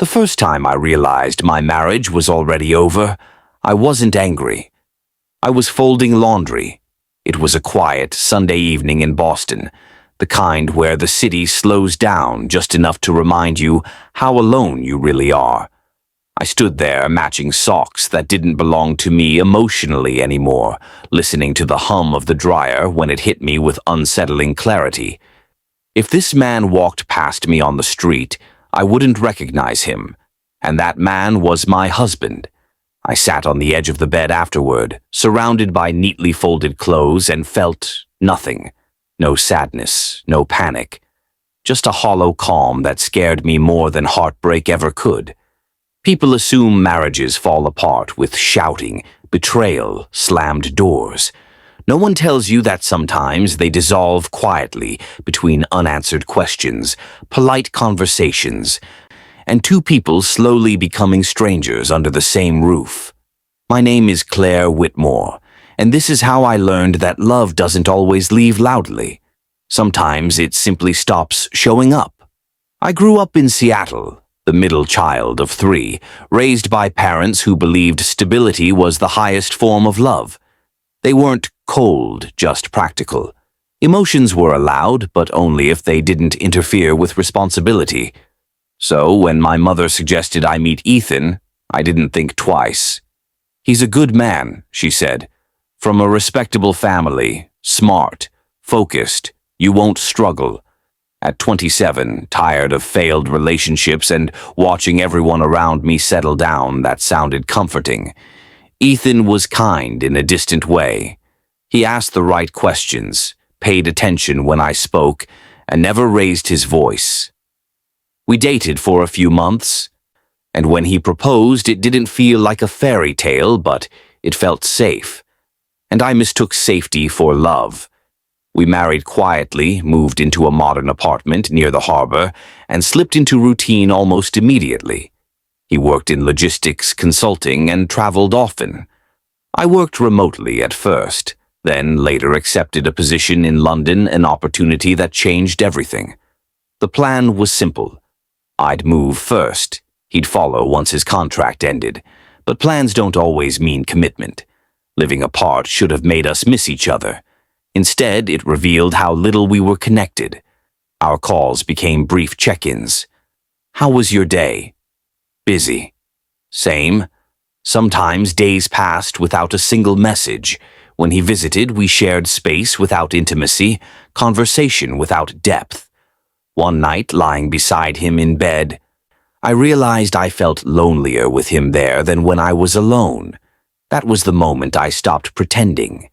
The first time I realized my marriage was already over, I wasn't angry. I was folding laundry. It was a quiet Sunday evening in Boston, the kind where the city slows down just enough to remind you how alone you really are. I stood there matching socks that didn't belong to me emotionally anymore, listening to the hum of the dryer when it hit me with unsettling clarity. If this man walked past me on the street, I wouldn't recognize him, and that man was my husband. I sat on the edge of the bed afterward, surrounded by neatly folded clothes, and felt nothing. No sadness, no panic. Just a hollow calm that scared me more than heartbreak ever could. People assume marriages fall apart with shouting, betrayal, slammed doors. No one tells you that sometimes they dissolve quietly between unanswered questions, polite conversations, and two people slowly becoming strangers under the same roof. My name is Claire Whitmore, and this is how I learned that love doesn't always leave loudly. Sometimes it simply stops showing up. I grew up in Seattle, the middle child of 3, raised by parents who believed stability was the highest form of love. They weren't cold, just practical. Emotions were allowed, but only if they didn't interfere with responsibility. So when my mother suggested I meet Ethan, I didn't think twice. "He's a good man," she said. "From a respectable family, smart, focused, you won't struggle." At 27, tired of failed relationships and watching everyone around me settle down, that sounded comforting. Ethan was kind in a distant way. He asked the right questions, paid attention when I spoke, and never raised his voice. We dated for a few months, and when he proposed, it didn't feel like a fairy tale, but it felt safe. And I mistook safety for love. We married quietly, moved into a modern apartment near the harbor, and slipped into routine almost immediately. He worked in logistics consulting and traveled often. I worked remotely at first, then later accepted a position in London, an opportunity that changed everything. The plan was simple. I'd move first. He'd follow once his contract ended. But plans don't always mean commitment. Living apart should have made us miss each other. Instead, it revealed how little we were connected. Our calls became brief check-ins. "How was your day?" "Busy." "Same." Sometimes days passed without a single message. When he visited, we shared space without intimacy, conversation without depth. One night, lying beside him in bed, I realized I felt lonelier with him there than when I was alone. That was the moment I stopped pretending.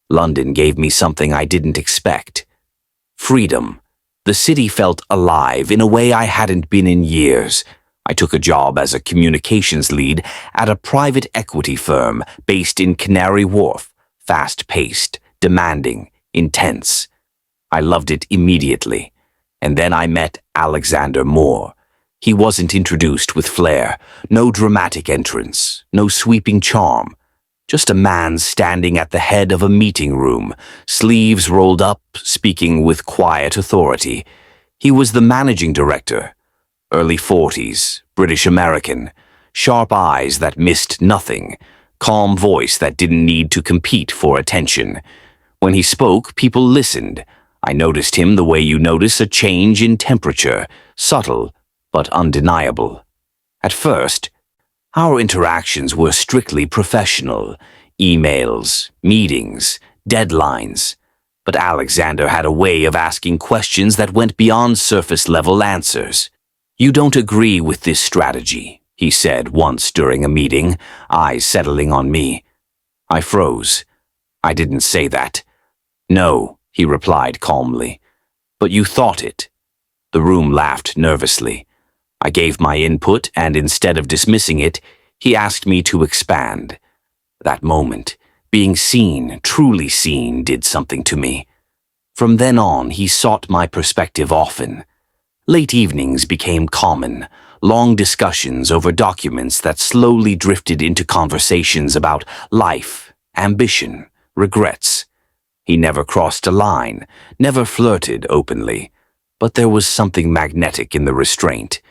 London gave me something I didn't expect. Freedom. The city felt alive in a way I hadn't been in years. I took a job as a communications lead at a private equity firm based in Canary Wharf, fast-paced, demanding, intense. I loved it immediately. And then I met Alexander Moore. He wasn't introduced with flair, no dramatic entrance, no sweeping charm. Just a man standing at the head of a meeting room, sleeves rolled up, speaking with quiet authority. He was the managing director. Early 40s, British American, sharp eyes that missed nothing, calm voice that didn't need to compete for attention. When he spoke, people listened. I noticed him the way you notice a change in temperature, subtle but undeniable. At first, our interactions were strictly professional, emails, meetings, deadlines. But Alexander had a way of asking questions that went beyond surface-level answers. "You don't agree with this strategy," he said once during a meeting, eyes settling on me. I froze. "I didn't say that." "No," he replied calmly. "But you thought it." The room laughed nervously. I gave my input, and instead of dismissing it, he asked me to expand. That moment, being seen, truly seen, did something to me. From then on, he sought my perspective often. Late evenings became common, long discussions over documents that slowly drifted into conversations about life, ambition, regrets. He never crossed a line, never flirted openly, but there was something magnetic in the restraint.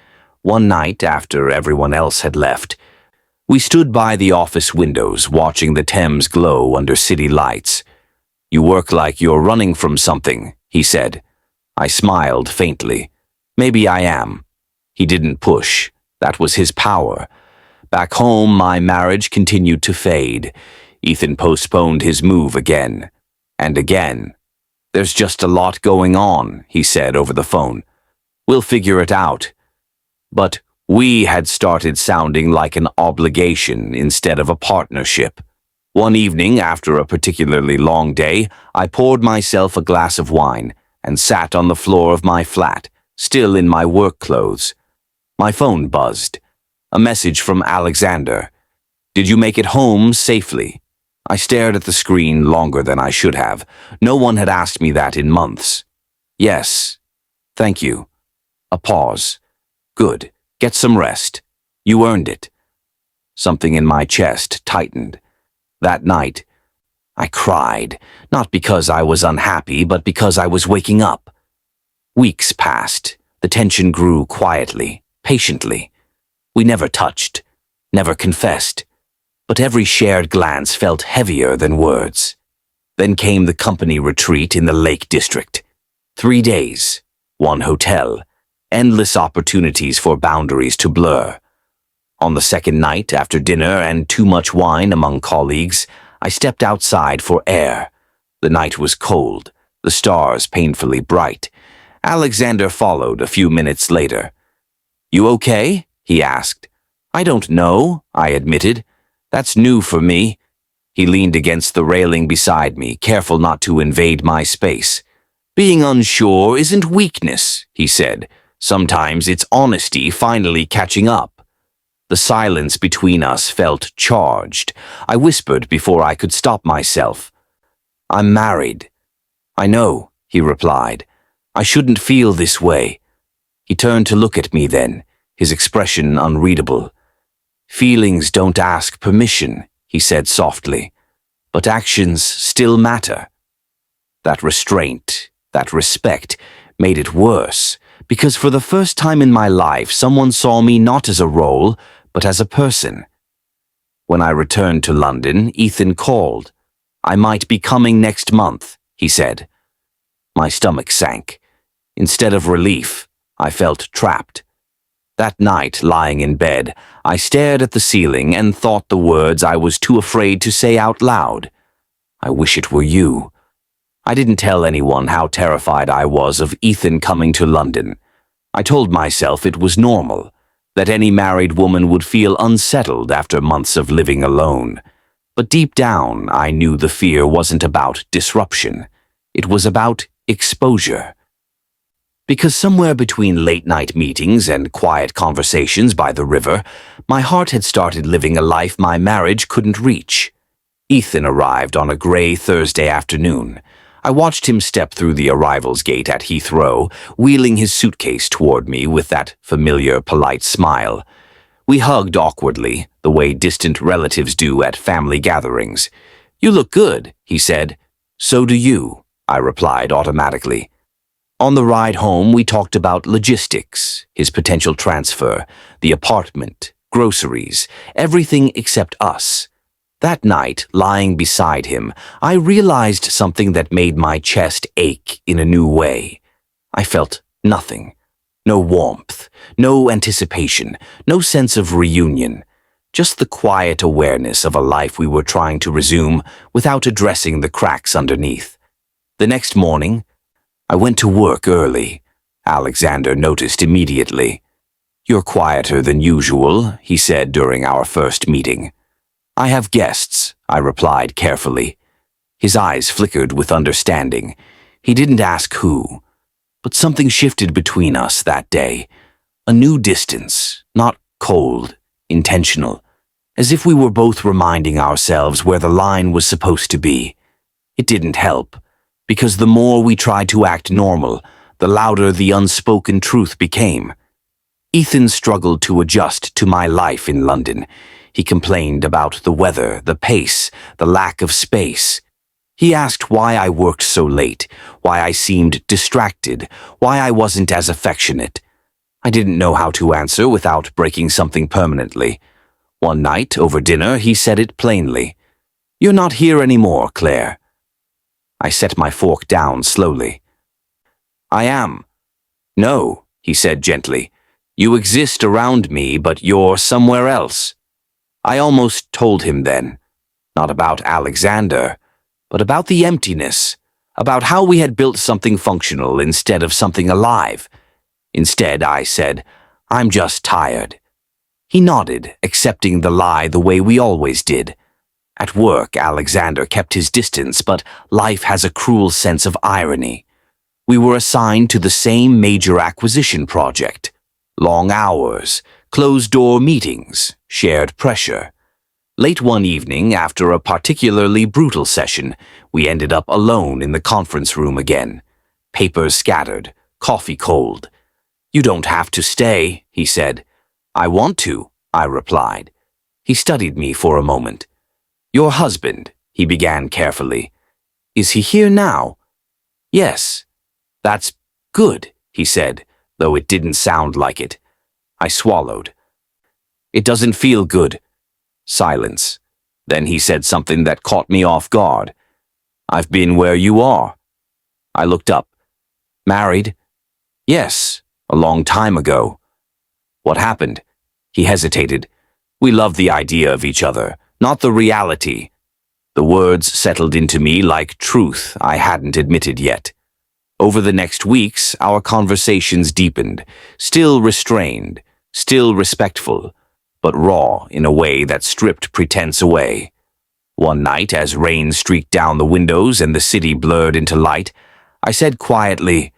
One night, after everyone else had left, we stood by the office windows watching the Thames glow under city lights. "You work like you're running from something," he said. I smiled faintly. "Maybe I am." He didn't push. That was his power. Back home, my marriage continued to fade. Ethan postponed his move again and again. "There's just a lot going on," he said over the phone. "We'll figure it out." But we had started sounding like an obligation instead of a partnership. One evening, after a particularly long day, I poured myself a glass of wine and sat on the floor of my flat, still in my work clothes. My phone buzzed. A message from Alexander. "Did you make it home safely?" I stared at the screen longer than I should have. No one had asked me that in months. "Yes. Thank you." A pause. "Good. Get some rest. You earned it." Something in my chest tightened. That night, I cried, not because I was unhappy, but because I was waking up. Weeks passed. The tension grew quietly, patiently. We never touched, never confessed, but every shared glance felt heavier than words. Then came the company retreat in the Lake District. 3 days, one hotel, endless opportunities for boundaries to blur. On the second night, after dinner and too much wine among colleagues, I stepped outside for air. The night was cold, the stars painfully bright. Alexander followed a few minutes later. "You okay?" he asked. "I don't know," I admitted. "That's new for me." He leaned against the railing beside me, careful not to invade my space. "Being unsure isn't weakness," he said. "Sometimes it's honesty finally catching up." The silence between us felt charged. I whispered before I could stop myself. "I'm married." "I know," he replied. "I shouldn't feel this way." He turned to look at me then, his expression unreadable. "Feelings don't ask permission," he said softly, "but actions still matter." That restraint, that respect, made it worse, because for the first time in my life, someone saw me not as a role, but as a person. When I returned to London, Ethan called. "I might be coming next month," he said. My stomach sank. Instead of relief, I felt trapped. That night, lying in bed, I stared at the ceiling and thought the words I was too afraid to say out loud. "I wish it were you." I didn't tell anyone how terrified I was of Ethan coming to London. I told myself it was normal, that any married woman would feel unsettled after months of living alone. But deep down, I knew the fear wasn't about disruption. It was about exposure. Because somewhere between late-night meetings and quiet conversations by the river, my heart had started living a life my marriage couldn't reach. Ethan arrived on a gray Thursday afternoon. I watched him step through the arrivals gate at Heathrow, wheeling his suitcase toward me with that familiar, polite smile. We hugged awkwardly, the way distant relatives do at family gatherings. "You look good," he said. "So do you," I replied automatically. On the ride home, we talked about logistics, his potential transfer, the apartment, groceries, everything except us. That night, lying beside him, I realized something that made my chest ache in a new way. I felt nothing. No warmth, no anticipation, no sense of reunion. Just the quiet awareness of a life we were trying to resume without addressing the cracks underneath. The next morning, I went to work early. Alexander noticed immediately. "You're quieter than usual," he said during our first meeting. "I have guests," I replied carefully. His eyes flickered with understanding. He didn't ask who. But something shifted between us that day. A new distance, not cold, intentional. As if we were both reminding ourselves where the line was supposed to be. It didn't help, because the more we tried to act normal, the louder the unspoken truth became. Ethan struggled to adjust to my life in London. He complained about the weather, the pace, the lack of space. He asked why I worked so late, why I seemed distracted, why I wasn't as affectionate. I didn't know how to answer without breaking something permanently. One night, over dinner, he said it plainly. "You're not here anymore, Claire." I set my fork down slowly. "I am." "No," he said gently. "You exist around me, but you're somewhere else." I almost told him then, not about Alexander, but about the emptiness, about how we had built something functional instead of something alive. Instead, I said, "I'm just tired." He nodded, accepting the lie the way we always did. At work, Alexander kept his distance, but life has a cruel sense of irony. We were assigned to the same major acquisition project. Long hours, closed-door meetings, shared pressure. Late one evening, after a particularly brutal session, we ended up alone in the conference room again. Papers scattered, coffee cold. "You don't have to stay," he said. "I want to," I replied. He studied me for a moment. "Your husband," he began carefully. "Is he here now?" "Yes." "That's good," he said, though it didn't sound like it. I swallowed. "It doesn't feel good." Silence. Then he said something that caught me off guard. "I've been where you are." I looked up. "Married?" "Yes, a long time ago." "What happened?" He hesitated. "We love the idea of each other, not the reality." The words settled into me like truth I hadn't admitted yet. Over the next weeks, our conversations deepened, still restrained, still respectful, but raw in a way that stripped pretense away. One night, as rain streaked down the windows and the city blurred into light, I said quietly,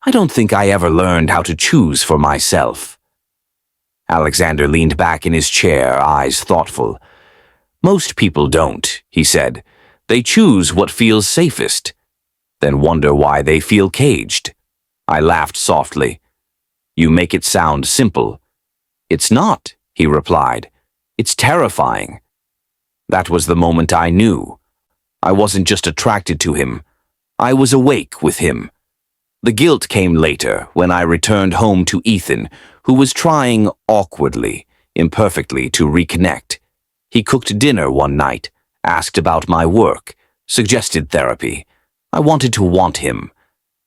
"I don't think I ever learned how to choose for myself." Alexander leaned back in his chair, eyes thoughtful. "Most people don't," he said. "They choose what feels safest, then wonder why they feel caged." I laughed softly. "You make it sound simple." "It's not," he replied. "It's terrifying." That was the moment I knew. I wasn't just attracted to him. I was awake with him. The guilt came later, when I returned home to Ethan, who was trying awkwardly, imperfectly to reconnect. He cooked dinner one night, asked about my work, suggested therapy. I wanted to want him,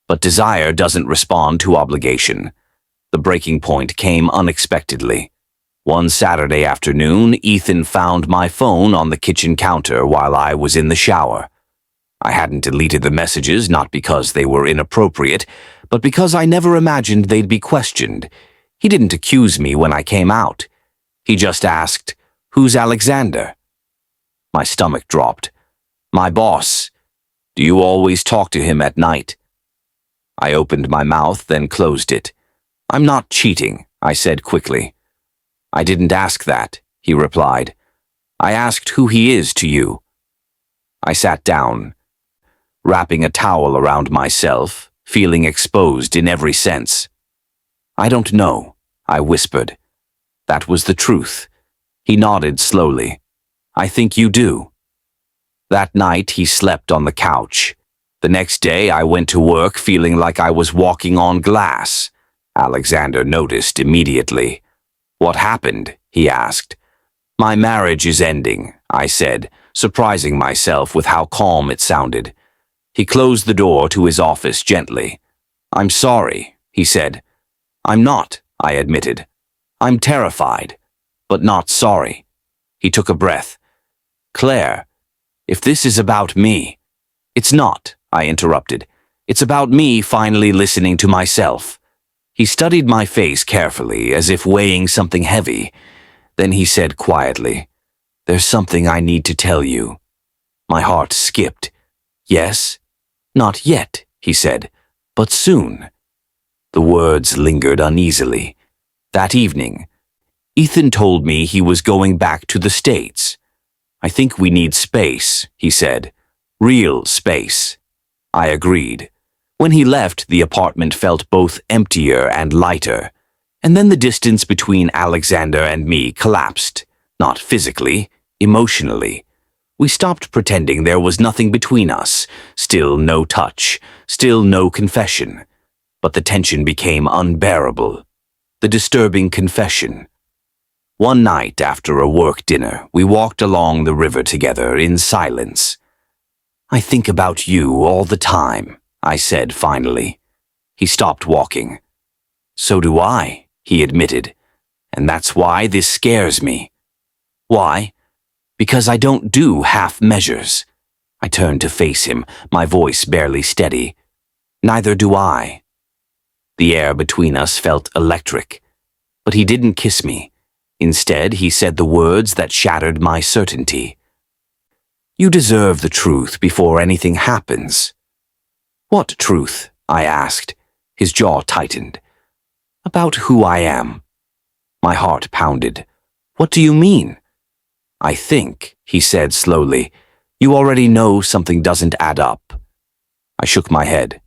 but desire doesn't respond to obligation. The breaking point came unexpectedly. One Saturday afternoon, Ethan found my phone on the kitchen counter while I was in the shower. I hadn't deleted the messages, not because they were inappropriate, but because I never imagined they'd be questioned. He didn't accuse me when I came out. He just asked, "Who's Alexander?" My stomach dropped. "My boss. Do you always talk to him at night?" I opened my mouth, then closed it. "I'm not cheating," I said quickly. "I didn't ask that," he replied. "I asked who he is to you." I sat down, wrapping a towel around myself, feeling exposed in every sense. "I don't know," I whispered. That was the truth. He nodded slowly. "I think you do." That night he slept on the couch. The next day I went to work feeling like I was walking on glass. Alexander noticed immediately. "What happened?" he asked. "My marriage is ending," I said, surprising myself with how calm it sounded. He closed the door to his office gently. "I'm sorry," he said. "I'm not," I admitted. "I'm terrified, but not sorry." He took a breath. "Claire, if this is about me—" "It's not," I interrupted. "It's about me finally listening to myself." He studied my face carefully, as if weighing something heavy. Then he said quietly, "There's something I need to tell you." My heart skipped. "Yes?" "Not yet," he said, "but soon." The words lingered uneasily. That evening, Ethan told me he was going back to the States. "I think we need space," he said. "Real space." I agreed. When he left, the apartment felt both emptier and lighter. And then the distance between Alexander and me collapsed. Not physically, emotionally. We stopped pretending there was nothing between us. Still no touch. Still no confession. But the tension became unbearable. The disturbing confession. One night after a work dinner, we walked along the river together in silence. "I think about you all the time," I said finally. He stopped walking. "So do I," he admitted, "and that's why this scares me." "Why?" "Because I don't do half measures." I turned to face him, my voice barely steady. "Neither do I." The air between us felt electric, but he didn't kiss me. Instead, he said the words that shattered my certainty. "You deserve the truth before anything happens." "What truth?" I asked. His jaw tightened. "About who I am." My heart pounded. "What do you mean?" "I think," he said slowly, "you already know something doesn't add up." I shook my head.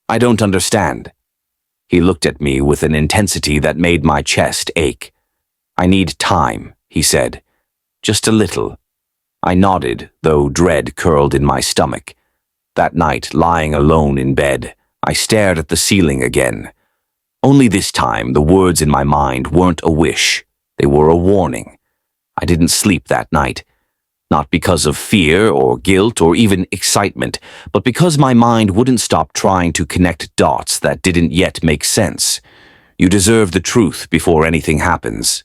"I don't understand." He looked at me with an intensity that made my chest ache. "I need time," he said. "Just a little." I nodded, though dread curled in my stomach. That night, lying alone in bed, I stared at the ceiling again. Only this time, the words in my mind weren't a wish. They were a warning. I didn't sleep that night. Not because of fear or guilt or even excitement, but because my mind wouldn't stop trying to connect dots that didn't yet make sense. You deserve the truth before anything happens.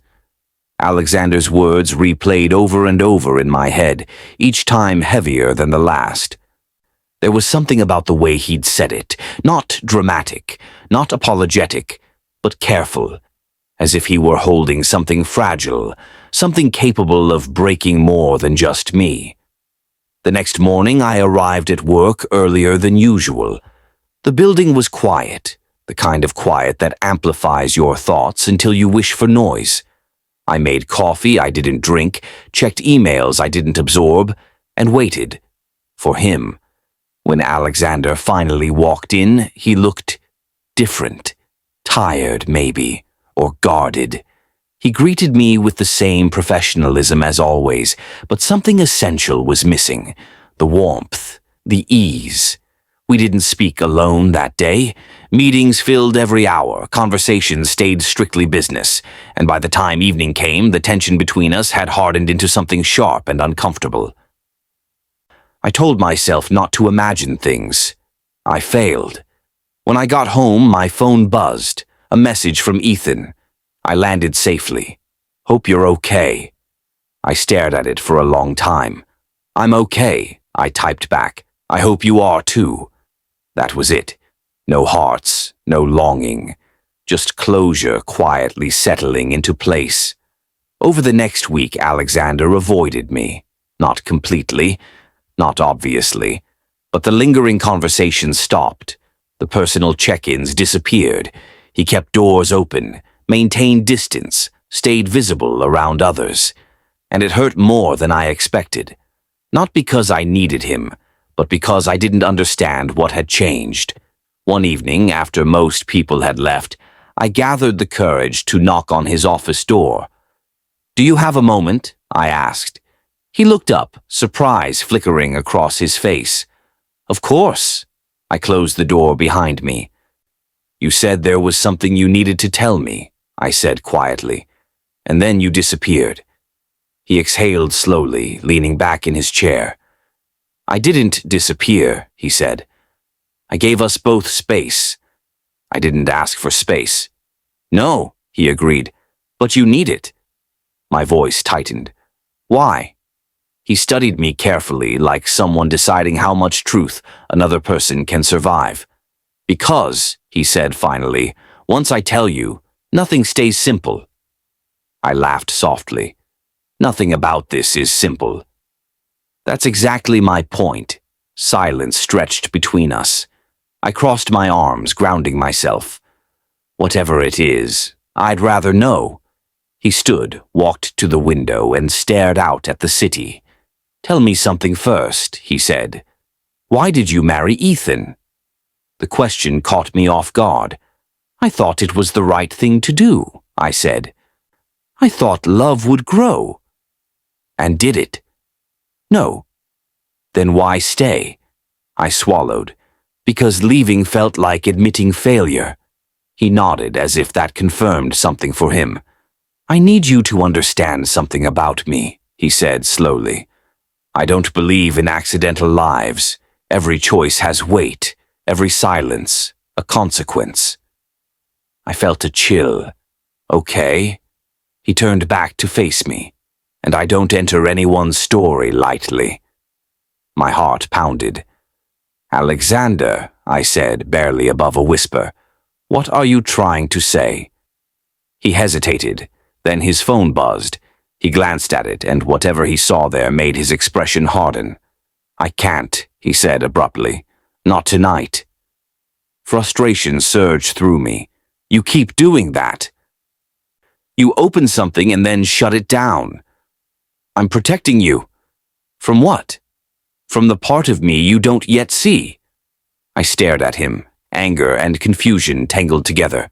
Alexander's words replayed over and over in my head, each time heavier than the last. There was something about the way he'd said it, not dramatic, not apologetic, but careful, as if he were holding something fragile, something capable of breaking more than just me. The next morning I arrived at work earlier than usual. The building was quiet, the kind of quiet that amplifies your thoughts until you wish for noise. I made coffee I didn't drink, checked emails I didn't absorb, and waited. For him. When Alexander finally walked in, he looked different. Tired, maybe, or guarded. He greeted me with the same professionalism as always, but something essential was missing. The warmth, the ease. We didn't speak alone that day. Meetings filled every hour, conversations stayed strictly business, and by the time evening came, the tension between us had hardened into something sharp and uncomfortable. I told myself not to imagine things. I failed. When I got home, my phone buzzed. A message from Ethan. I landed safely. "Hope you're okay." I stared at it for a long time. "I'm okay," I typed back. "I hope you are too." That was it. No hearts, no longing. Just closure quietly settling into place. Over the next week, Alexander avoided me. Not completely, not obviously, but the lingering conversations stopped. The personal check-ins disappeared. He kept doors open, maintained distance, stayed visible around others. And it hurt more than I expected. Not because I needed him, but because I didn't understand what had changed. One evening, after most people had left, I gathered the courage to knock on his office door. "Do you have a moment?" I asked. He looked up, surprise flickering across his face. "Of course." I closed the door behind me. "You said there was something you needed to tell me," I said quietly, "and then you disappeared." He exhaled slowly, leaning back in his chair. "I didn't disappear," he said. "I gave us both space." "I didn't ask for space." "No," he agreed, "but you need it." My voice tightened. "Why?" He studied me carefully, like someone deciding how much truth another person can survive. "Because," he said finally, "once I tell you, nothing stays simple." I laughed softly. "Nothing about this is simple." That's exactly my point. Silence stretched between us. I crossed my arms, grounding myself. "Whatever it is, I'd rather know." He stood, walked to the window, and stared out at the city. "Tell me something first," he said. "Why did you marry Ethan?" The question caught me off guard. "I thought it was the right thing to do," I said. "I thought love would grow." "And did it?" "No." "Then why stay?" I swallowed. "Because leaving felt like admitting failure." He nodded as if that confirmed something for him. I need you to understand something about me, he said slowly. I don't believe in accidental lives. Every choice has weight, every silence, a consequence. I felt a chill. Okay. He turned back to face me, and I don't enter anyone's story lightly. My heart pounded. Alexander, I said, barely above a whisper, what are you trying to say? He hesitated, then his phone buzzed. He glanced at it, and whatever he saw there made his expression harden. I can't, he said abruptly. Not tonight. Frustration surged through me. You keep doing that. You open something and then shut it down. I'm protecting you. From what? From the part of me you don't yet see. I stared at him, anger and confusion tangled together.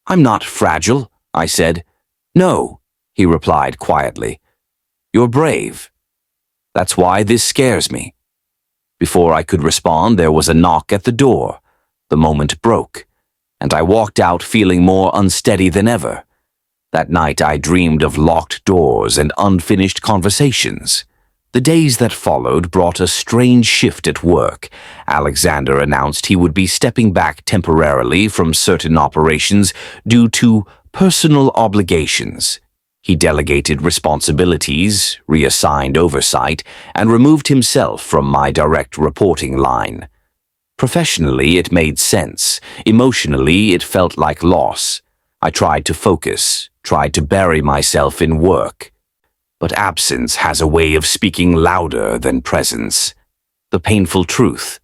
I'm not fragile, I said. No, he replied quietly. You're brave. That's why this scares me. Before I could respond, there was a knock at the door. The moment broke, and I walked out feeling more unsteady than ever. That night I dreamed of locked doors and unfinished conversations. The days that followed brought a strange shift at work. Alexander announced he would be stepping back temporarily from certain operations due to personal obligations. He delegated responsibilities, reassigned oversight, and removed himself from my direct reporting line. Professionally, it made sense. Emotionally, it felt like loss. I tried to focus, tried to bury myself in work. But absence has a way of speaking louder than presence. The painful truth.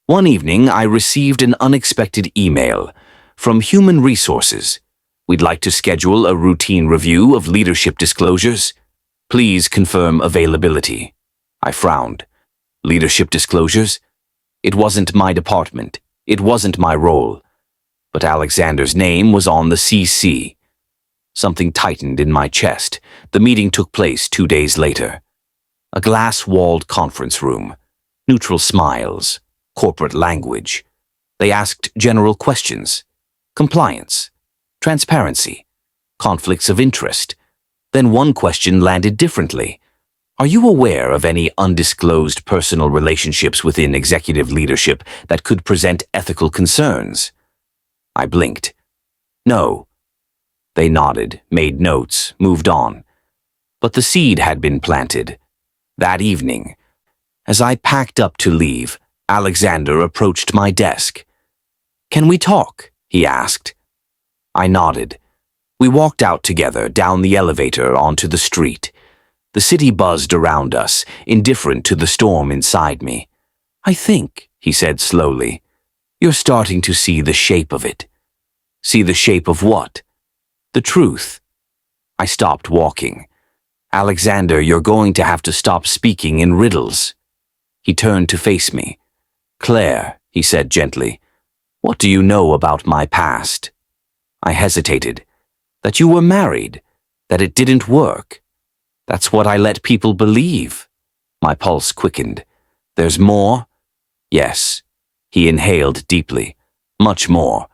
One evening, I received an unexpected email from Human Resources. We'd like to schedule a routine review of leadership disclosures. Please confirm availability. I frowned. Leadership disclosures? It wasn't my department. It wasn't my role. But Alexander's name was on the CC. Something tightened in my chest. The meeting took place 2 days later. A glass-walled conference room. Neutral smiles. Corporate language. They asked general questions. Compliance. Transparency. Conflicts of interest. Then one question landed differently. Are you aware of any undisclosed personal relationships within executive leadership that could present ethical concerns? I blinked. No. They nodded, made notes, moved on. But the seed had been planted. That evening, as I packed up to leave, Alexander approached my desk. Can we talk? He asked. I nodded. We walked out together, down the elevator onto the street. The city buzzed around us, indifferent to the storm inside me. I think, he said slowly, you're starting to see the shape of it. See the shape of what? The truth. I stopped walking. Alexander, you're going to have to stop speaking in riddles. He turned to face me. Claire, he said gently, what do you know about my past? I hesitated. That you were married, that it didn't work. That's what I let people believe. My pulse quickened. There's more? Yes. He inhaled deeply. Much more.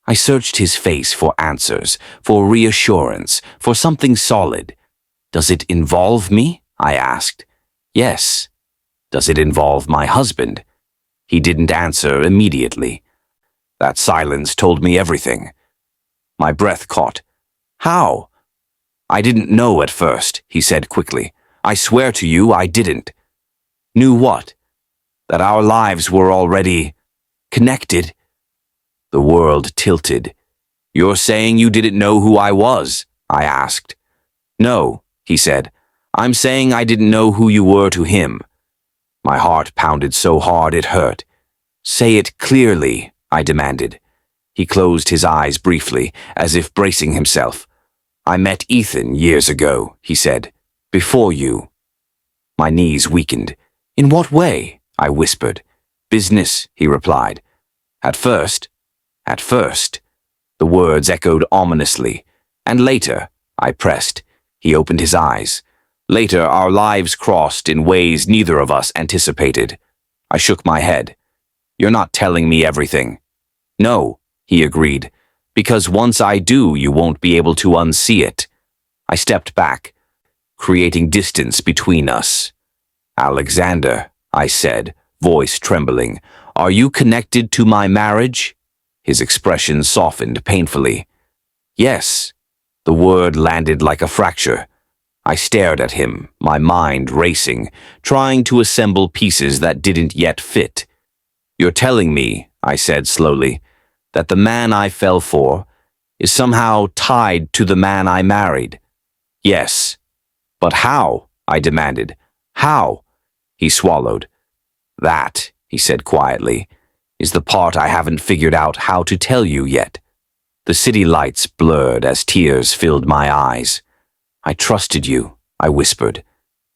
I searched his face for answers, for reassurance, for something solid. Does it involve me? I asked. Yes. Does it involve my husband? He didn't answer immediately. That silence told me everything. My breath caught. How? I didn't know at first, he said quickly. I swear to you I didn't. Knew what? That our lives were already connected. The world tilted. You're saying you didn't know who I was? I asked. No, he said. I'm saying I didn't know who you were to him. My heart pounded so hard it hurt. Say it clearly, I demanded. He closed his eyes briefly, as if bracing himself. I met Ethan years ago, he said. Before you. My knees weakened. In what way? I whispered. Business, he replied. At first. The words echoed ominously. And later, I pressed. He opened his eyes. Later, our lives crossed in ways neither of us anticipated. I shook my head. You're not telling me everything. No, he agreed. Because once I do, you won't be able to unsee it. I stepped back, creating distance between us. Alexander, I said, voice trembling, are you connected to my marriage? His expression softened painfully. Yes. The word landed like a fracture. I stared at him, my mind racing, trying to assemble pieces that didn't yet fit. You're telling me, I said slowly, that the man I fell for is somehow tied to the man I married. Yes. But how? I demanded. How? He swallowed. That, he said quietly, is the part I haven't figured out how to tell you yet. The city lights blurred as tears filled my eyes. I trusted you, I whispered,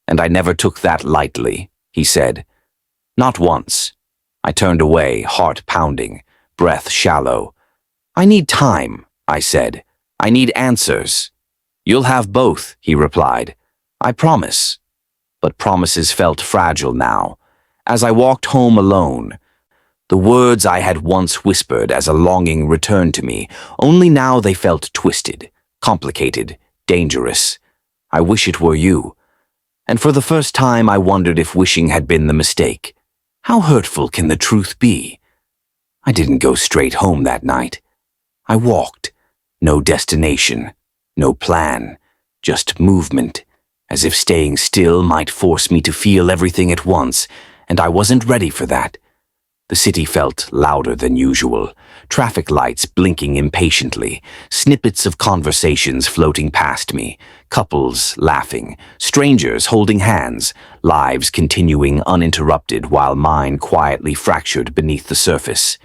and I never took that lightly, he said. Not once. I turned away, heart pounding, breath shallow. I need time, I said. I need answers. You'll have both, he replied. I promise. But promises felt fragile now. As I walked home alone, the words I had once whispered as a longing returned to me, only now they felt twisted, complicated, dangerous. I wish it were you. And for the first time I wondered if wishing had been the mistake. How hurtful can the truth be? I didn't go straight home that night. I walked. No destination, no plan, just movement, as if staying still might force me to feel everything at once, and I wasn't ready for that. The city felt louder than usual, traffic lights blinking impatiently, snippets of conversations floating past me, couples laughing, strangers holding hands, lives continuing uninterrupted while mine quietly fractured beneath the surface.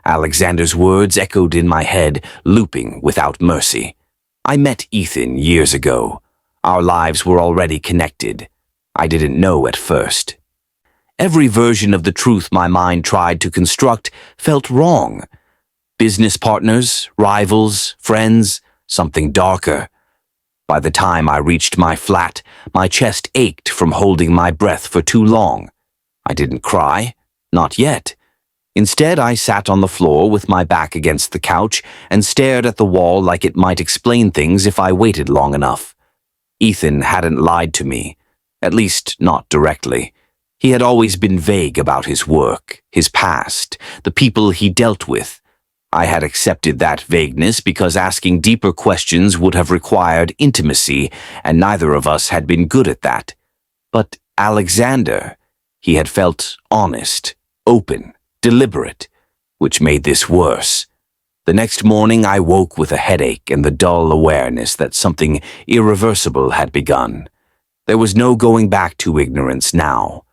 Alexander's words echoed in my head, looping without mercy. I met Ethan years ago. Our lives were already connected. I didn't know at first. Every version of the truth my mind tried to construct felt wrong. Business partners, rivals, friends, something darker. By the time I reached my flat, my chest ached from holding my breath for too long. I didn't cry, not yet. Instead, I sat on the floor with my back against the couch and stared at the wall like it might explain things if I waited long enough. Ethan hadn't lied to me, at least not directly. He had always been vague about his work, his past, the people he dealt with. I had accepted that vagueness because asking deeper questions would have required intimacy, and neither of us had been good at that. But Alexander, he had felt honest, open, deliberate, which made this worse. The next morning I woke with a headache and the dull awareness that something irreversible had begun. There was no going back to ignorance now.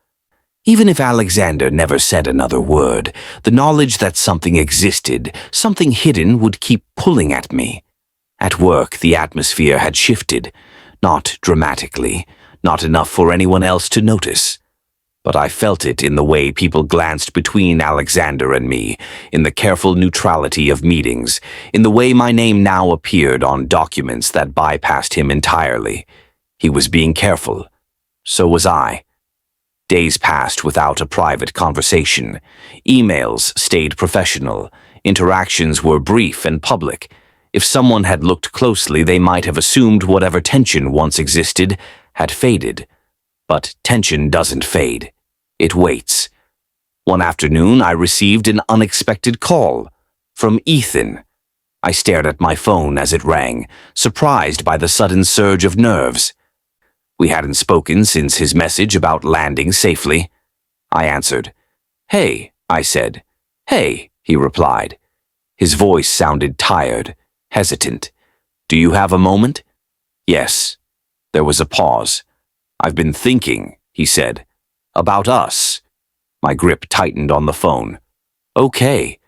Even if Alexander never said another word, the knowledge that something existed, something hidden, would keep pulling at me. At work, the atmosphere had shifted, not dramatically, not enough for anyone else to notice. But I felt it in the way people glanced between Alexander and me, in the careful neutrality of meetings, in the way my name now appeared on documents that bypassed him entirely. He was being careful. So was I. Days passed without a private conversation. Emails stayed professional. Interactions were brief and public. If someone had looked closely, they might have assumed whatever tension once existed had faded. But tension doesn't fade. It waits. One afternoon, I received an unexpected call from Ethan. I stared at my phone as it rang, surprised by the sudden surge of nerves. We hadn't spoken since his message about landing safely. I answered. "Hey," I said. "Hey," he replied. His voice sounded tired, hesitant. "Do you have a moment?" "Yes." There was a pause. "I've been thinking," he said. "About us." My grip tightened on the phone. "Okay."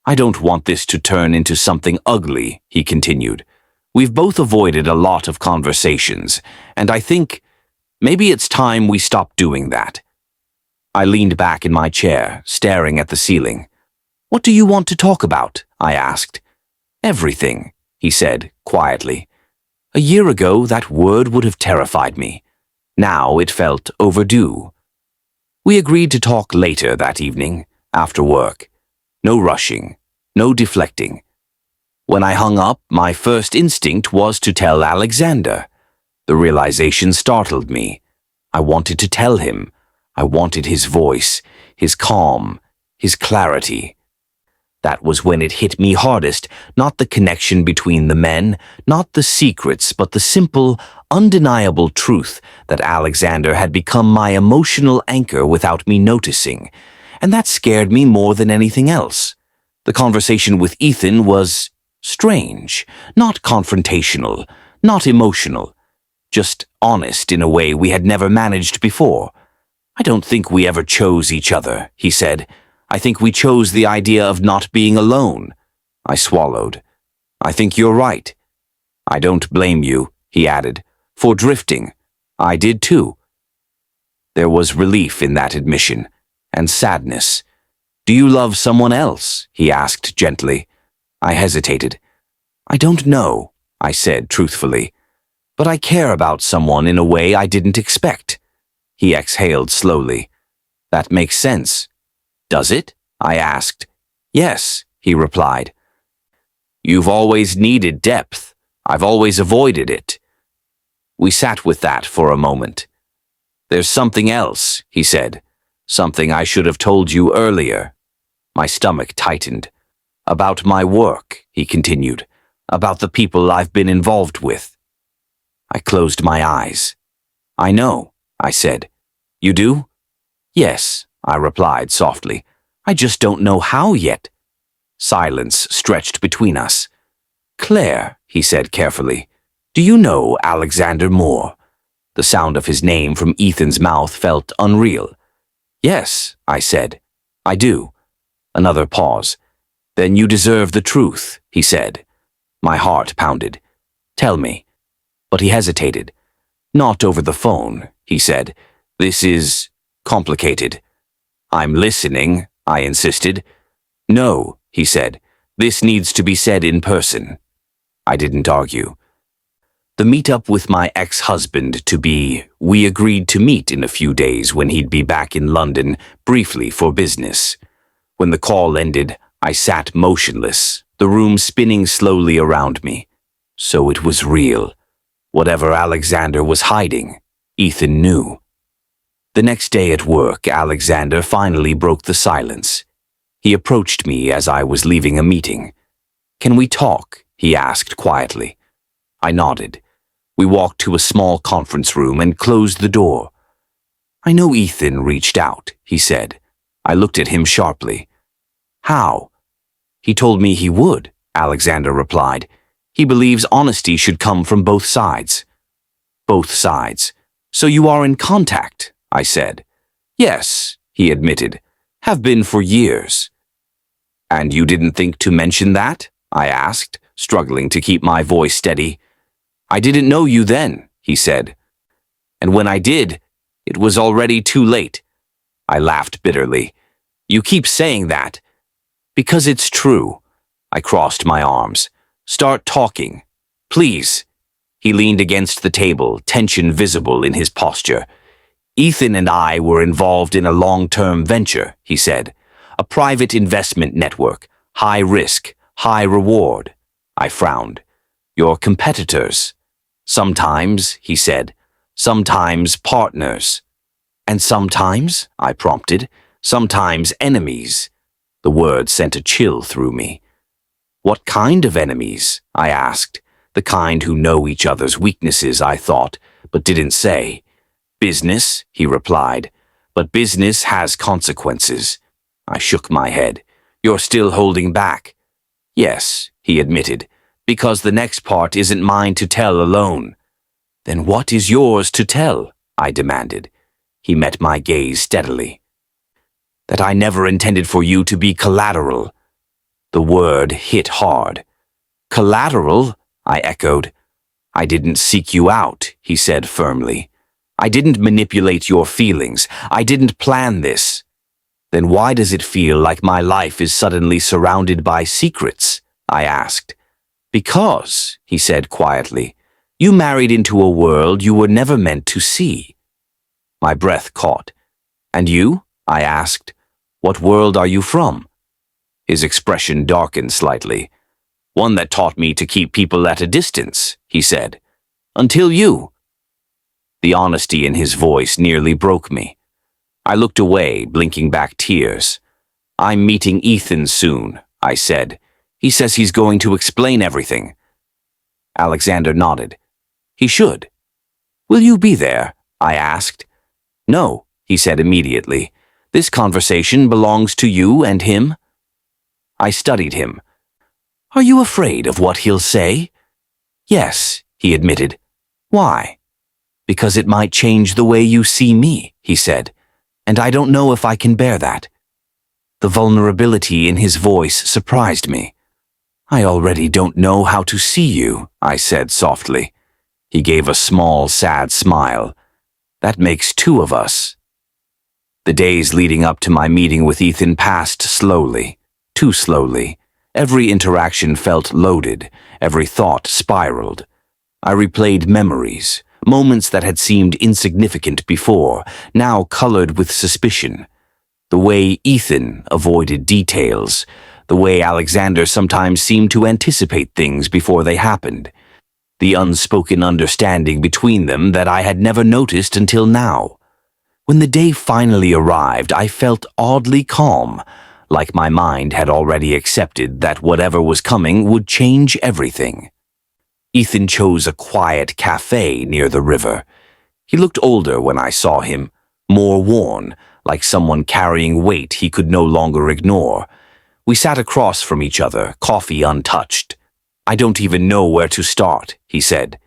"I don't want this to turn into something ugly," he continued. "We've both avoided a lot of conversations, and I think maybe it's time we stop doing that." I leaned back in my chair, staring at the ceiling. "What do you want to talk about?" I asked. "Everything," he said, quietly. A year ago, that word would have terrified me. Now it felt overdue. We agreed to talk later that evening, after work. No rushing, no deflecting. When I hung up, my first instinct was to tell Alexander. The realization startled me. I wanted to tell him. I wanted his voice, his calm, his clarity. That was when it hit me hardest, not the connection between the men, not the secrets, but the simple, undeniable truth that Alexander had become my emotional anchor without me noticing. And that scared me more than anything else. The conversation with Ethan was strange, not confrontational, not emotional, just honest in a way we had never managed before. "I don't think we ever chose each other," he said. "I think we chose the idea of not being alone." I swallowed. "I think you're right." "I don't blame you," he added, "for drifting. I did too." There was relief in that admission, and sadness. "Do you love someone else?" he asked gently. I hesitated. "I don't know," I said truthfully, "but I care about someone in a way I didn't expect." He exhaled slowly. "That makes sense." "Does it?" I asked. "Yes," he replied. "You've always needed depth. I've always avoided it." We sat with that for a moment. "There's something else," he said. "Something I should have told you earlier." My stomach tightened. "About my work," he continued. "About the people I've been involved with." I closed my eyes. "I know," I said. "You do?" "Yes," I replied softly. "I just don't know how yet." Silence stretched between us. "Claire," he said carefully, "do you know Alexander Moore?" The sound of his name from Ethan's mouth felt unreal. "Yes," I said. "I do." Another pause. "Then you deserve the truth," he said. My heart pounded. "Tell me." But he hesitated. "Not over the phone," he said. "This is complicated." "I'm listening," I insisted. "No," he said. "This needs to be said in person." I didn't argue. The meetup with my ex-husband-to-be, we agreed to meet in a few days when he'd be back in London, briefly for business. When the call ended, I sat motionless, the room spinning slowly around me. So it was real. Whatever Alexander was hiding, Ethan knew. The next day at work, Alexander finally broke the silence. He approached me as I was leaving a meeting. "Can we talk?" he asked quietly. I nodded. We walked to a small conference room and closed the door. "I know Ethan reached out," he said. I looked at him sharply. "How?" "He told me he would," Alexander replied. "He believes honesty should come from both sides." "Both sides. So you are in contact," I said. "Yes," he admitted. "Have been for years." "And you didn't think to mention that?" I asked, struggling to keep my voice steady. "I didn't know you then," he said. "And when I did, it was already too late." I laughed bitterly. "You keep saying that." "Because it's true." I crossed my arms. "Start talking. Please." He leaned against the table, tension visible in his posture. "Ethan and I were involved in a long-term venture," he said. "A private investment network. High risk, high reward." I frowned. "Your competitors." "Sometimes," he said. "Sometimes partners." "And sometimes," I prompted, "sometimes enemies." The word sent a chill through me. "What kind of enemies?" I asked. "The kind who know each other's weaknesses," I thought, but didn't say. "Business," he replied. "But business has consequences." I shook my head. "You're still holding back." "Yes," he admitted, "because the next part isn't mine to tell alone." "Then what is yours to tell?" I demanded. He met my gaze steadily. "That I never intended for you to be collateral." The word hit hard. "Collateral?" I echoed. "I didn't seek you out," he said firmly. "I didn't manipulate your feelings. I didn't plan this." "Then why does it feel like my life is suddenly surrounded by secrets?" I asked. "Because," he said quietly, "you married into a world you were never meant to see." My breath caught. "And you?" I asked. "What world are you from?" His expression darkened slightly. One that taught me to keep people at a distance, he said. Until you. The honesty in his voice nearly broke me. I looked away, blinking back tears. I'm meeting Ethan soon, I said. He says he's going to explain everything. Alexander nodded. He should. Will you be there? I asked. No, he said immediately. This conversation belongs to you and him. I studied him. Are you afraid of what he'll say? Yes, he admitted. Why? Because it might change the way you see me, he said, and I don't know if I can bear that. The vulnerability in his voice surprised me. I already don't know how to see you, I said softly. He gave a small, sad smile. That makes two of us. The days leading up to my meeting with Ethan passed slowly, too slowly. Every interaction felt loaded, every thought spiraled. I replayed memories, moments that had seemed insignificant before, now colored with suspicion. The way Ethan avoided details, the way Alexander sometimes seemed to anticipate things before they happened, the unspoken understanding between them that I had never noticed until now. When the day finally arrived, I felt oddly calm, like my mind had already accepted that whatever was coming would change everything. Ethan chose a quiet cafe near the river. He looked older when I saw him, more worn, like someone carrying weight he could no longer ignore. We sat across from each other, coffee untouched. I don't even know where to start, he said.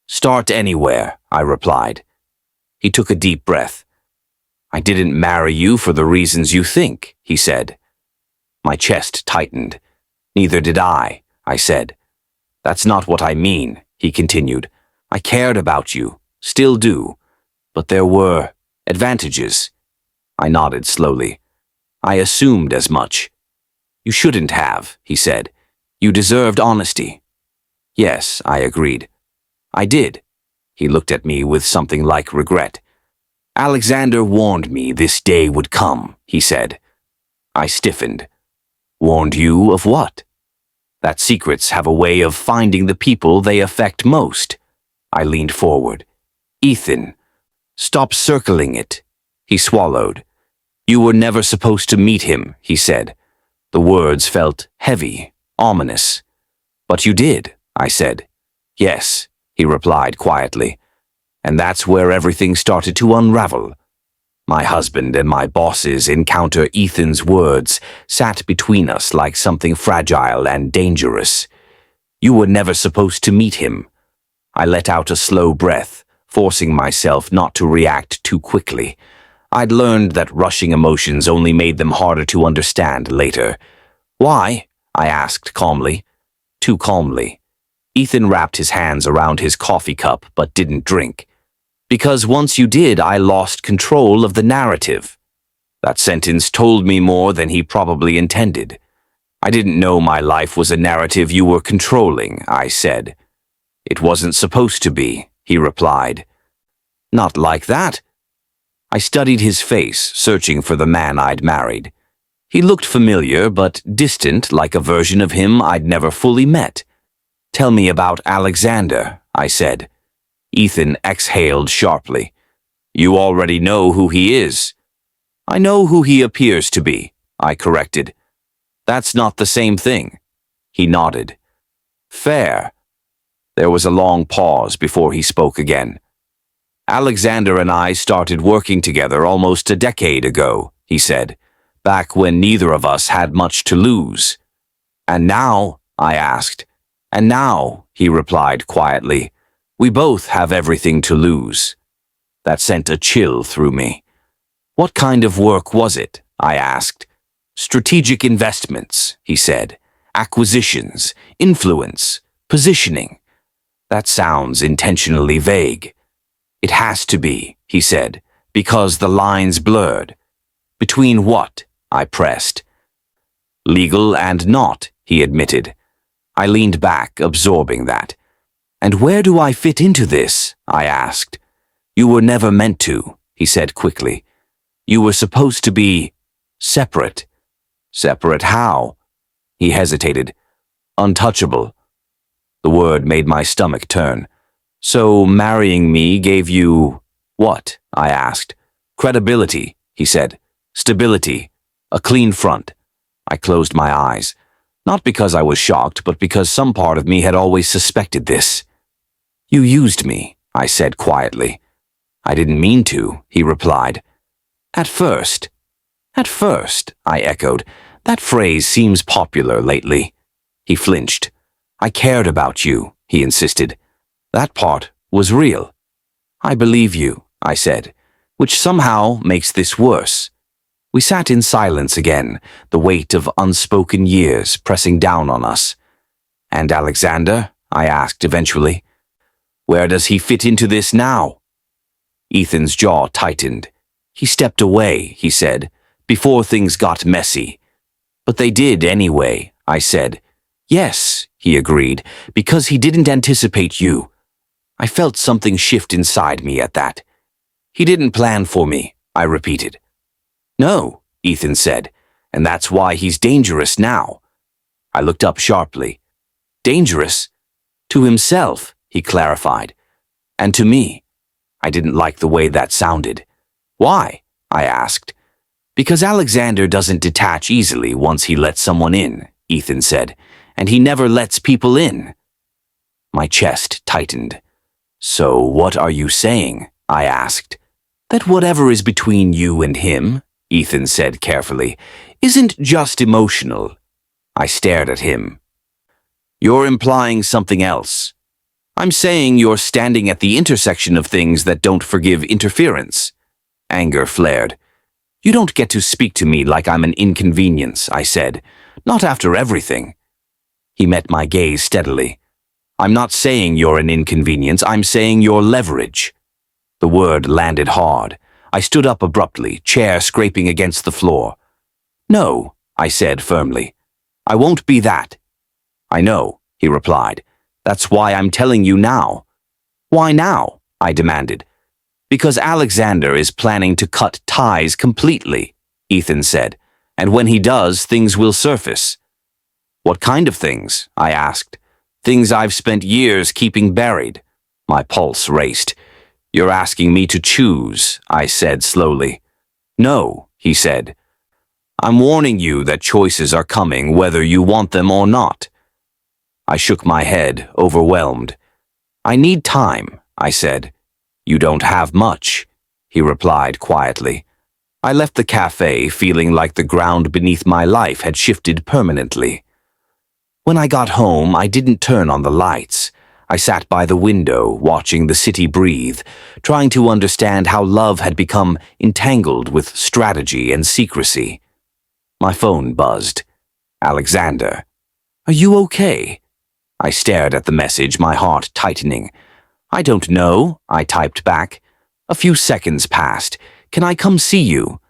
Start anywhere, I replied. He took a deep breath. I didn't marry you for the reasons you think, he said. My chest tightened. Neither did I said. That's not what I mean, he continued. I cared about you, still do, but there were advantages. I nodded slowly. I assumed as much. You shouldn't have, he said. You deserved honesty. Yes, I agreed. I did. He looked at me with something like regret. Alexander warned me this day would come, he said. I stiffened. Warned you of what? That secrets have a way of finding the people they affect most. I leaned forward. Ethan, stop circling it. He swallowed. You were never supposed to meet him, he said. The words felt heavy, ominous. But you did, I said. Yes, he replied quietly. And that's where everything started to unravel. My husband and my boss's encounter Ethan's words sat between us like something fragile and dangerous. You were never supposed to meet him. I let out a slow breath, forcing myself not to react too quickly. I'd learned that rushing emotions only made them harder to understand later. Why? I asked calmly. Too calmly. Ethan wrapped his hands around his coffee cup but didn't drink. Because once you did, I lost control of the narrative. That sentence told me more than he probably intended. I didn't know my life was a narrative you were controlling, I said. It wasn't supposed to be, he replied. Not like that. I studied his face, searching for the man I'd married. He looked familiar but distant, like a version of him I'd never fully met. Tell me about Alexander, I said. Ethan exhaled sharply. You already know who he is. I know who he appears to be, I corrected. That's not the same thing. He nodded. Fair. There was a long pause before he spoke again. Alexander and I started working together almost a decade ago, he said, back when neither of us had much to lose. And now, I asked. And now, he replied quietly, we both have everything to lose. That sent a chill through me. What kind of work was it? I asked. Strategic investments, he said. Acquisitions, influence, positioning. That sounds intentionally vague. It has to be, he said, because the lines blurred. Between what? I pressed. Legal and not, he admitted. I leaned back, absorbing that. And where do I fit into this? I asked. You were never meant to, he said quickly. You were supposed to be separate. Separate how? He hesitated. Untouchable. The word made my stomach turn. So marrying me gave you what? I asked. Credibility, he said. Stability. A clean front. I closed my eyes. Not because I was shocked, but because some part of me had always suspected this. You used me, I said quietly. I didn't mean to, he replied. At first. At first, I echoed. That phrase seems popular lately. He flinched. I cared about you, he insisted. That part was real. I believe you, I said, which somehow makes this worse. We sat in silence again, the weight of unspoken years pressing down on us. And Alexander? I asked eventually. Where does he fit into this now? Ethan's jaw tightened. He stepped away, he said, before things got messy. But they did anyway, I said. Yes, he agreed, because he didn't anticipate you. I felt something shift inside me at that. He didn't plan for me, I repeated. No, Ethan said, and that's why he's dangerous now. I looked up sharply. Dangerous? To himself, he clarified. And to me. I didn't like the way that sounded. Why? I asked. Because Alexander doesn't detach easily once he lets someone in, Ethan said, and he never lets people in. My chest tightened. So what are you saying? I asked. That whatever is between you and him, Ethan said carefully, isn't just emotional. I stared at him. You're implying something else. I'm saying you're standing at the intersection of things that don't forgive interference. Anger flared. You don't get to speak to me like I'm an inconvenience, I said. Not after everything. He met my gaze steadily. I'm not saying you're an inconvenience, I'm saying you're leverage. The word landed hard. I stood up abruptly, chair scraping against the floor. No, I said firmly. I won't be that. I know, he replied. That's why I'm telling you now. Why now? I demanded. Because Alexander is planning to cut ties completely, Ethan said, and when he does, things will surface. What kind of things? I asked. Things I've spent years keeping buried. My pulse raced. You're asking me to choose, I said slowly. No, he said. I'm warning you that choices are coming whether you want them or not. I shook my head, overwhelmed. I need time, I said. You don't have much, he replied quietly. I left the cafe feeling like the ground beneath my life had shifted permanently. When I got home, I didn't turn on the lights. I sat by the window, watching the city breathe, trying to understand how love had become entangled with strategy and secrecy. My phone buzzed. Alexander. Are you okay? I stared at the message, my heart tightening. I don't know, I typed back. A few seconds passed. Can I come see you?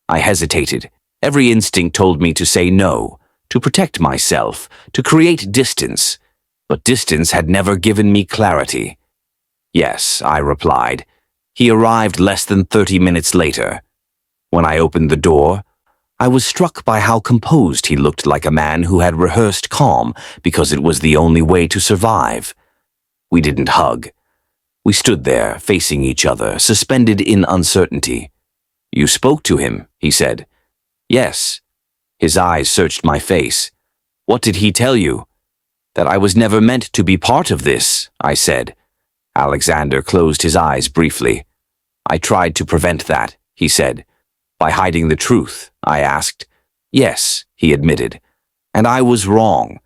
I hesitated. Every instinct told me to say no, to protect myself, to create distance. But distance had never given me clarity. Yes, I replied. He arrived less than 30 minutes later. When I opened the door, I was struck by how composed he looked, like a man who had rehearsed calm because it was the only way to survive. We didn't hug. We stood there, facing each other, suspended in uncertainty. You spoke to him, he said. Yes. His eyes searched my face. What did he tell you? That I was never meant to be part of this, I said. Alexander closed his eyes briefly. I tried to prevent that, he said. By hiding the truth, I asked. Yes, he admitted. And I was wrong.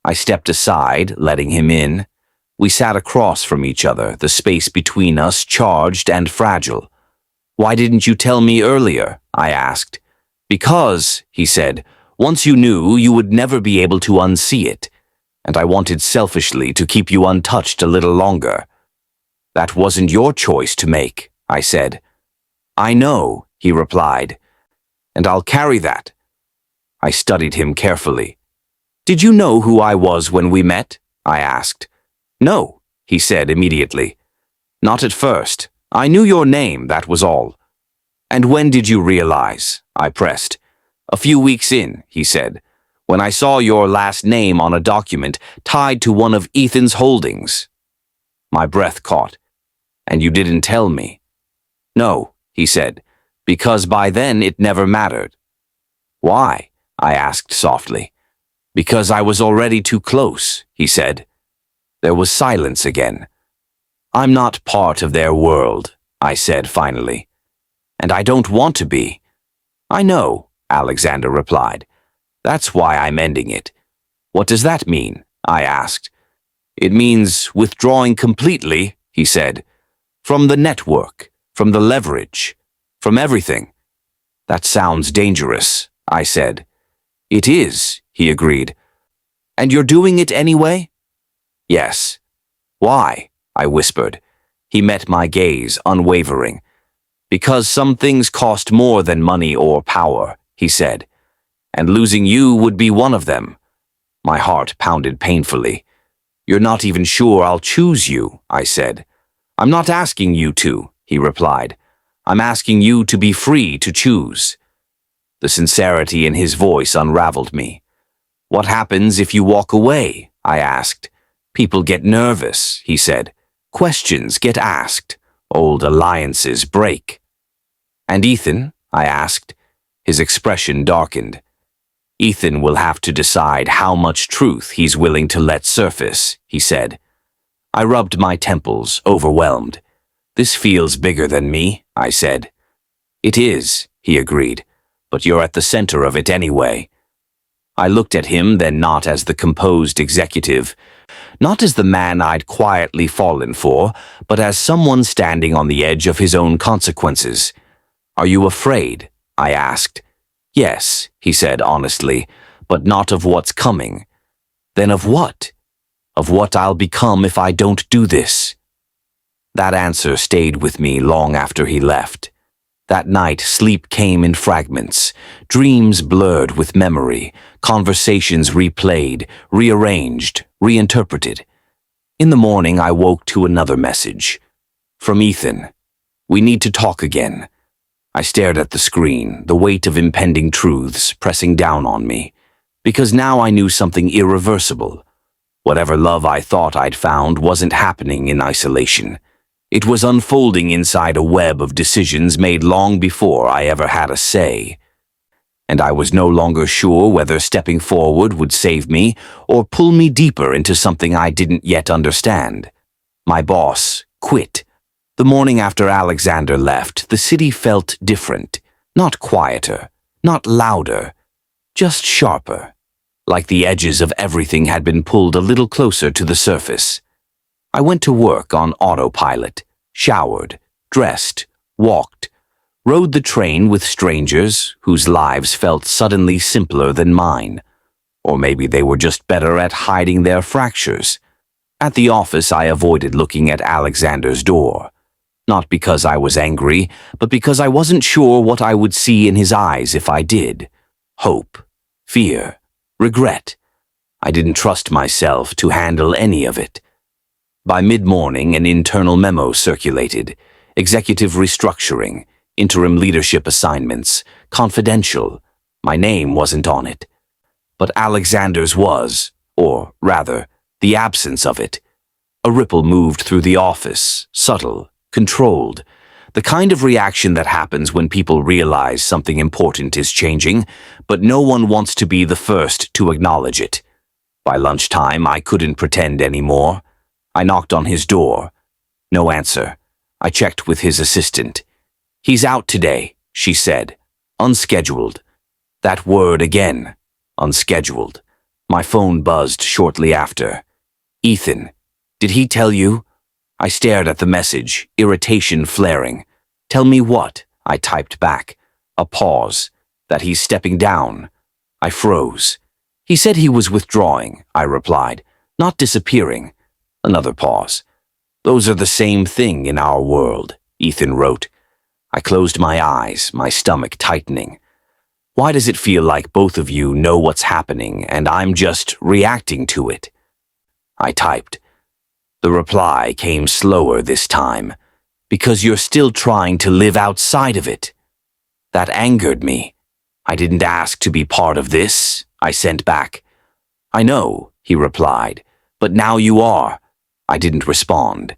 I stepped aside, letting him in. We sat across from each other, the space between us charged and fragile. Why didn't you tell me earlier? I asked. Because, he said, once you knew, you would never be able to unsee it. And I wanted selfishly to keep you untouched a little longer. That wasn't your choice to make, I said. I know, he replied, and I'll carry that. I studied him carefully. Did you know who I was when we met? I asked. No, he said immediately. Not at first. I knew your name, that was all. And when did you realize? I pressed. A few weeks in, he said. When I saw your last name on a document tied to one of Ethan's holdings. My breath caught. And you didn't tell me. No, he said, because by then it never mattered. Why? I asked softly. Because I was already too close, he said. There was silence again. I'm not part of their world, I said finally. And I don't want to be. I know, Alexander replied. That's why I'm ending it. What does that mean? I asked. It means withdrawing completely, he said. From the network, from the leverage, from everything. That sounds dangerous, I said. It is, he agreed. And you're doing it anyway? Yes. Why? I whispered. He met my gaze, unwavering. Because some things cost more than money or power, he said. And losing you would be one of them. My heart pounded painfully. You're not even sure I'll choose you, I said. I'm not asking you to, he replied. I'm asking you to be free to choose. The sincerity in his voice unraveled me. What happens if you walk away? I asked. People get nervous, he said. Questions get asked. Old alliances break. And Ethan? I asked. His expression darkened. Ethan will have to decide how much truth he's willing to let surface, he said. I rubbed my temples, overwhelmed. This feels bigger than me, I said. It is, he agreed, but you're at the center of it anyway. I looked at him, then not as the composed executive, not as the man I'd quietly fallen for, but as someone standing on the edge of his own consequences. Are you afraid? I asked. Yes, he said honestly, but not of what's coming. Then of what? Of what I'll become if I don't do this. That answer stayed with me long after he left. That night, sleep came in fragments, dreams blurred with memory, conversations replayed, rearranged, reinterpreted. In the morning, I woke to another message. From Ethan. We need to talk again. I stared at the screen, the weight of impending truths pressing down on me, because now I knew something irreversible. Whatever love I thought I'd found wasn't happening in isolation. It was unfolding inside a web of decisions made long before I ever had a say. And I was no longer sure whether stepping forward would save me or pull me deeper into something I didn't yet understand. My boss quit. The morning after Alexander left, the city felt different, not quieter, not louder, just sharper, like the edges of everything had been pulled a little closer to the surface. I went to work on autopilot, showered, dressed, walked, rode the train with strangers whose lives felt suddenly simpler than mine. Or maybe they were just better at hiding their fractures. At the office, I avoided looking at Alexander's door. Not because I was angry, but because I wasn't sure what I would see in his eyes if I did. Hope, fear, regret. I didn't trust myself to handle any of it. By mid-morning, an internal memo circulated. Executive restructuring, interim leadership assignments, confidential. My name wasn't on it. But Alexander's was, or rather, the absence of it. A ripple moved through the office, subtle, controlled. The kind of reaction that happens when people realize something important is changing, but no one wants to be the first to acknowledge it. By lunchtime, I couldn't pretend anymore. I knocked on his door. No answer. I checked with his assistant. He's out today, she said. Unscheduled. That word again. Unscheduled. My phone buzzed shortly after. Ethan. Did he tell you? I stared at the message, irritation flaring. Tell me what? I typed back. A pause. That he's stepping down. I froze. He said he was withdrawing, I replied. Not disappearing. Another pause. Those are the same thing in our world, Ethan wrote. I closed my eyes, my stomach tightening. Why does it feel like both of you know what's happening and I'm just reacting to it? I typed. The reply came slower this time. Because you're still trying to live outside of it. That angered me. I didn't ask to be part of this, I sent back. I know, he replied, but now you are. I didn't respond.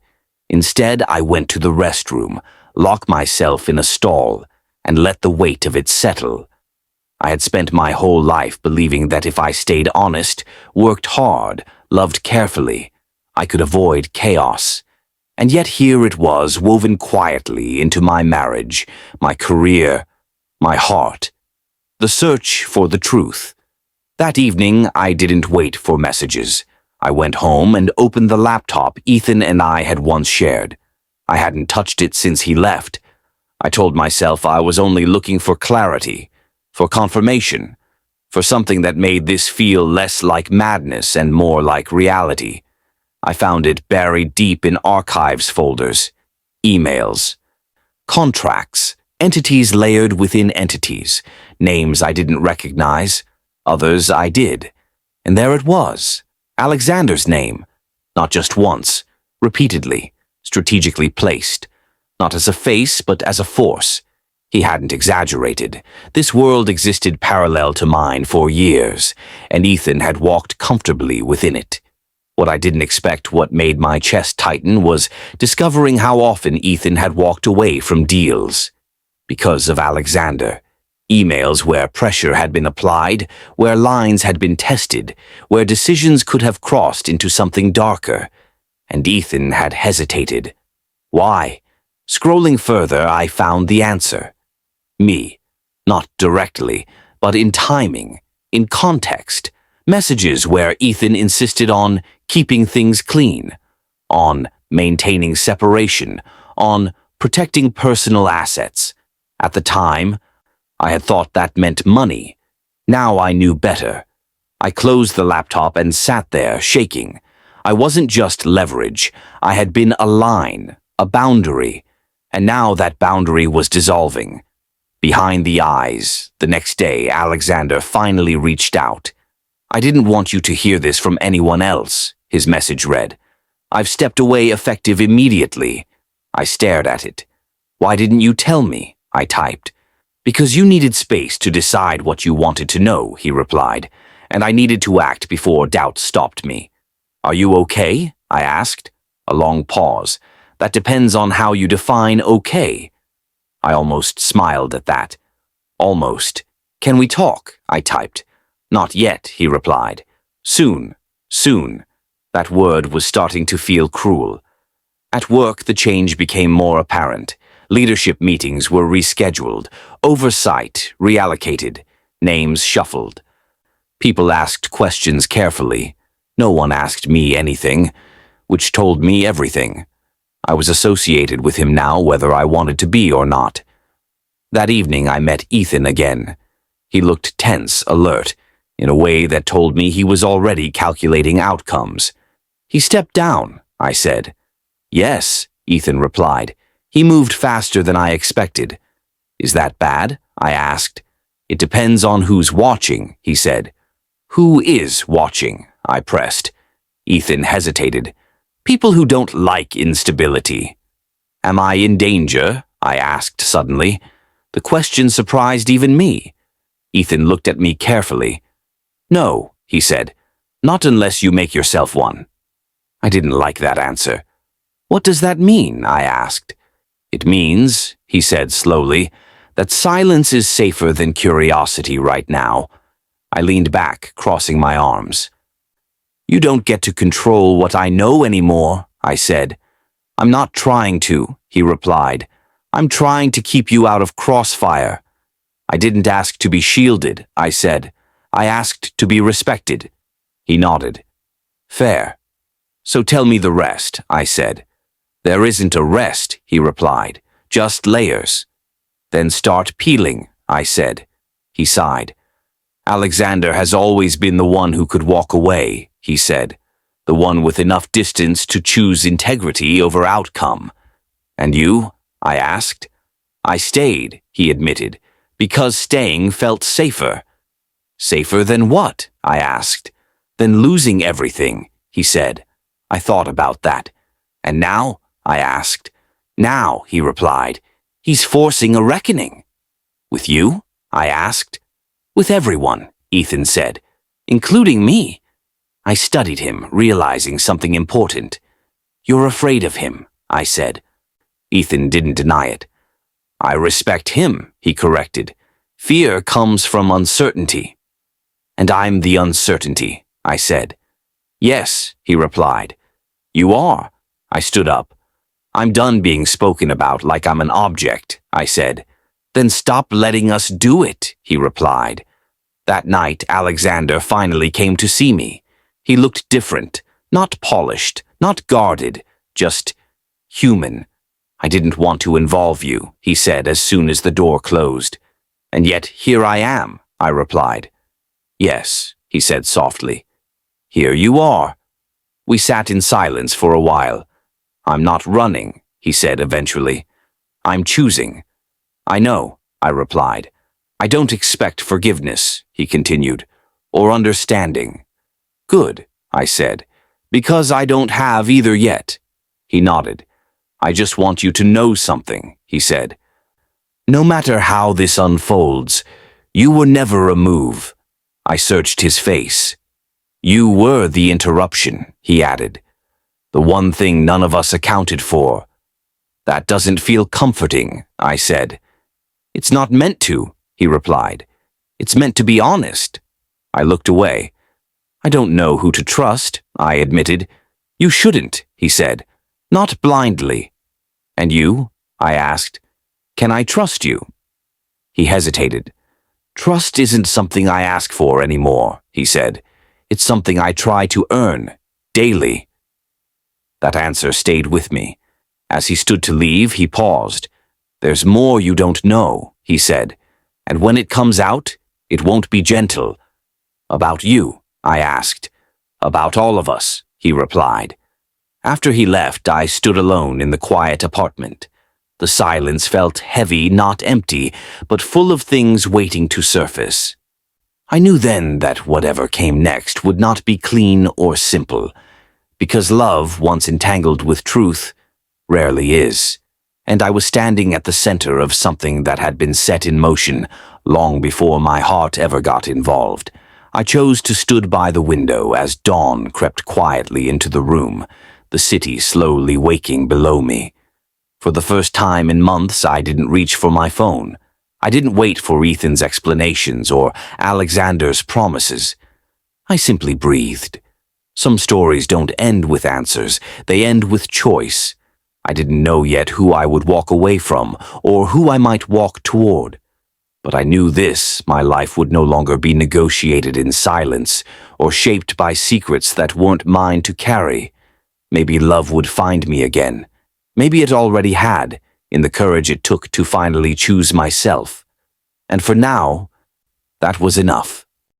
Instead, I went to the restroom, locked myself in a stall, and let the weight of it settle. I had spent my whole life believing that if I stayed honest, worked hard, loved carefully, I could avoid chaos. And yet here it was, woven quietly into my marriage, my career, my heart. The search for the truth. That evening, I didn't wait for messages. I went home and opened the laptop Ethan and I had once shared. I hadn't touched it since he left. I told myself I was only looking for clarity, for confirmation, for something that made this feel less like madness and more like reality. I found it buried deep in archives folders, emails, contracts, entities layered within entities, names I didn't recognize, others I did. And there it was, Alexander's name, not just once, repeatedly, strategically placed, not as a face but as a force. He hadn't exaggerated. This world existed parallel to mine for years, and Ethan had walked comfortably within it. What I didn't expect, what made my chest tighten, was discovering how often Ethan had walked away from deals. Because of Alexander. Emails where pressure had been applied, where lines had been tested, where decisions could have crossed into something darker. And Ethan had hesitated. Why? Scrolling further, I found the answer. Me. Not directly, but in timing, in context. Messages where Ethan insisted on keeping things clean, on maintaining separation, on protecting personal assets. At the time, I had thought that meant money. Now I knew better. I closed the laptop and sat there, shaking. I wasn't just leverage. I had been a line, a boundary, and now that boundary was dissolving. Behind the eyes, the next day, Alexander finally reached out. I didn't want you to hear this from anyone else, his message read. I've stepped away effective immediately. I stared at it. Why didn't you tell me? I typed. Because you needed space to decide what you wanted to know, he replied, and I needed to act before doubt stopped me. Are you okay? I asked. A long pause. That depends on how you define okay. I almost smiled at that. Almost. Can we talk? I typed. Not yet, he replied. Soon, soon. That word was starting to feel cruel. At work, the change became more apparent. Leadership meetings were rescheduled, oversight reallocated, names shuffled. People asked questions carefully. No one asked me anything, which told me everything. I was associated with him now, whether I wanted to be or not. That evening, I met Ethan again. He looked tense, alert, in a way that told me he was already calculating outcomes. He stepped down, I said. Yes, Ethan replied. He moved faster than I expected. Is that bad? I asked. It depends on who's watching, he said. Who is watching? I pressed. Ethan hesitated. People who don't like instability. Am I in danger? I asked suddenly. The question surprised even me. Ethan looked at me carefully. No, he said. Not unless you make yourself one. I didn't like that answer. What does that mean? I asked. It means, he said slowly, that silence is safer than curiosity right now. I leaned back, crossing my arms. You don't get to control what I know anymore, I said. I'm not trying to, he replied. I'm trying to keep you out of crossfire. I didn't ask to be shielded, I said. I asked to be respected. He nodded. Fair. So tell me the rest, I said. There isn't a rest, he replied. Just layers. Then start peeling, I said. He sighed. Alexander has always been the one who could walk away, he said. The one with enough distance to choose integrity over outcome. And you? I asked. I stayed, he admitted, because staying felt safer. Safer than what? I asked. Than losing everything, he said. I thought about that. And now? I asked. Now, he replied. He's forcing a reckoning. With you? I asked. With everyone, Ethan said. including me. I studied him, realizing something important. You're afraid of him, I said. Ethan didn't deny it. I respect him, he corrected. Fear comes from uncertainty. And I'm the uncertainty, I said. Yes, he replied. You are. I stood up. I'm done being spoken about like I'm an object, I said. Then stop letting us do it, he replied. That night, Alexander finally came to see me. He looked different, not polished, not guarded, just human. I didn't want to involve you, he said as soon as the door closed. And yet here I am, I replied. Yes, he said softly. Here you are. We sat in silence for a while. I'm not running, he said eventually. I'm choosing. I know, I replied. I don't expect forgiveness, he continued, or understanding. Good, I said, because I don't have either yet. He nodded. I just want you to know something, he said. No matter how this unfolds, you were never a move. I searched his face. You were the interruption, he added. The one thing none of us accounted for. That doesn't feel comforting, I said. It's not meant to, he replied. It's meant to be honest. I looked away. I don't know who to trust, I admitted. You shouldn't, he said. Not blindly. And you? I asked. Can I trust you? He hesitated. Trust isn't something I ask for anymore, he said. It's something I try to earn, daily. That answer stayed with me. As he stood to leave, he paused. There's more you don't know, he said. And when it comes out, it won't be gentle. About you, I asked. About all of us, he replied. After he left, I stood alone in the quiet apartment. The silence felt heavy, not empty, but full of things waiting to surface. I knew then that whatever came next would not be clean or simple, because love, once entangled with truth, rarely is. And I was standing at the center of something that had been set in motion long before my heart ever got involved. I chose to stood by the window as dawn crept quietly into the room, the city slowly waking below me. For the first time in months, I didn't reach for my phone. I didn't wait for Ethan's explanations or Alexander's promises. I simply breathed. Some stories don't end with answers, they end with choice. I didn't know yet who I would walk away from or who I might walk toward. But I knew this, my life would no longer be negotiated in silence or shaped by secrets that weren't mine to carry. Maybe love would find me again. Maybe it already had, in the courage it took to finally choose myself. And for now, that was enough.